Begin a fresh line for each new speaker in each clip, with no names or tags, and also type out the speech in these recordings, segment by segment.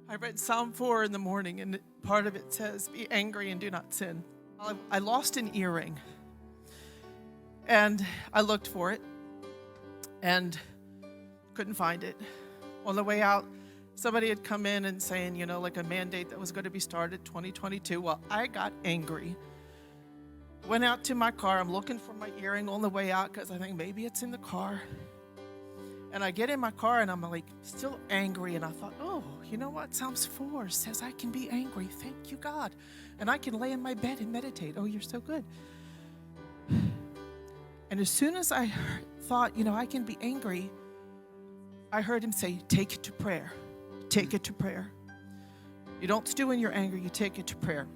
I read Psalm 4 in the morning, and part of it says, be angry and do not sin. I lost an earring, and I looked for it, and couldn't find it. On the way out, somebody had come in and saying, like a mandate that was going to be started 2022. Well, I got angry. Went out to my car. I'm looking for my earring on the way out because I think maybe it's in the car. And I get in my car and I'm like still angry. And I thought, oh, you know what? Psalms 4 says I can be angry. Thank you, God. And I can lay in my bed and meditate. Oh, you're so good. And as soon as I thought, I can be angry, I heard him say, take it to prayer. Take it to prayer. You don't stew in your anger. You take it to prayer.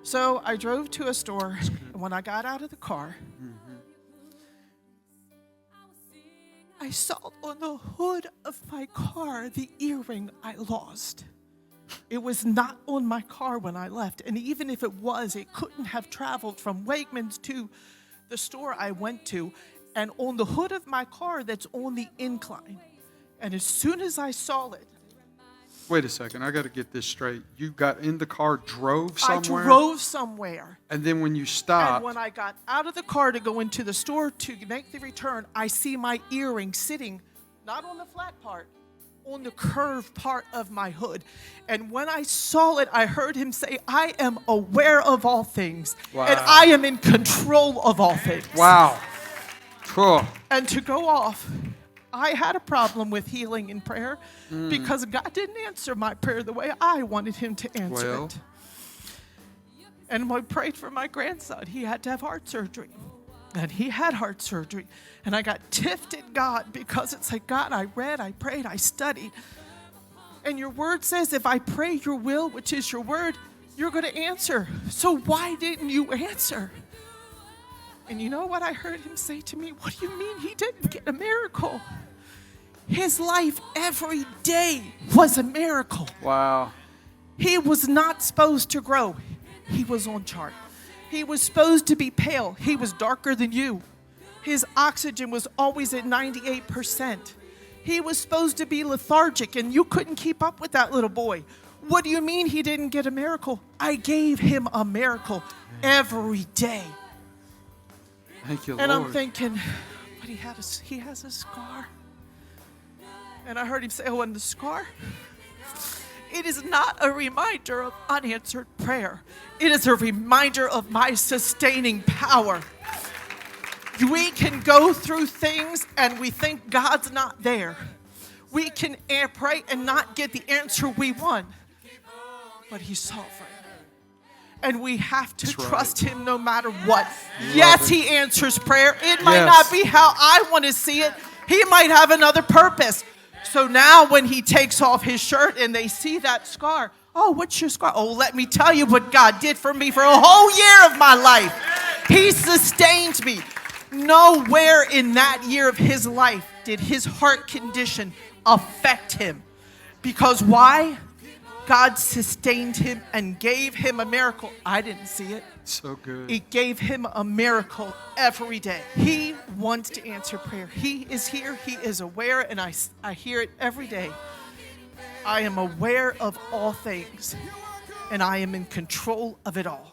So I drove to a store, and when I got out of the car, I saw on the hood of my car the earring I lost. It was not on my car when I left, and even if it was, it couldn't have traveled from Wegmans to the store I went to, and on the hood of my car that's on the incline. And as soon as I saw it,
wait a second, I got to get this straight. You got in the car, drove somewhere?
I drove somewhere.
And then when you stopped.
And when I got out of the car to go into the store to make the return, I see my earring sitting, not on the flat part, on the curved part of my hood. And when I saw it, I heard him say, I am aware of all things.
Wow.
And I am in control of all things.
Wow. Cool.
And to go off, I had a problem with healing in prayer because God didn't answer my prayer the way I wanted him to answer it. And I prayed for my grandson. He had to have heart surgery. And he had heart surgery. And I got tiffed at God because it's like, God, I read, I prayed, I studied. And your word says if I pray your will, which is your word, you're going to answer. So why didn't you answer? And you know what I heard him say to me? What do you mean he didn't get a miracle? His life every day was a miracle.
Wow.
He was not supposed to grow. He was on chart. He was supposed to be pale. He was darker than you. His oxygen was always at 98%. He was supposed to be lethargic, and you couldn't keep up with that little boy. What do you mean he didn't get a miracle? I gave him a miracle every day.
Thank you,
and
Lord.
I'm thinking, but he has a scar. And I heard him say, oh, and the scar? It is not a reminder of unanswered prayer. It is a reminder of my sustaining power. We can go through things and we think God's not there. We can pray and not get the answer we want. But he's sovereign. And we have to trust him no matter what. Yes, he answers prayer. It might not be how I want to see it. He might have another purpose. So now when he takes off his shirt and they see that scar, oh, what's your scar? Oh, let me tell you what God did for me for a whole year of my life. He sustained me. Nowhere in that year of his life did his heart condition affect him. Because why? God sustained him and gave him a miracle. I didn't see it.
So good.
He gave him a miracle every day. He wants to answer prayer. He is here. He is aware, and I hear it every day. I am aware of all things, and I am in control of it all.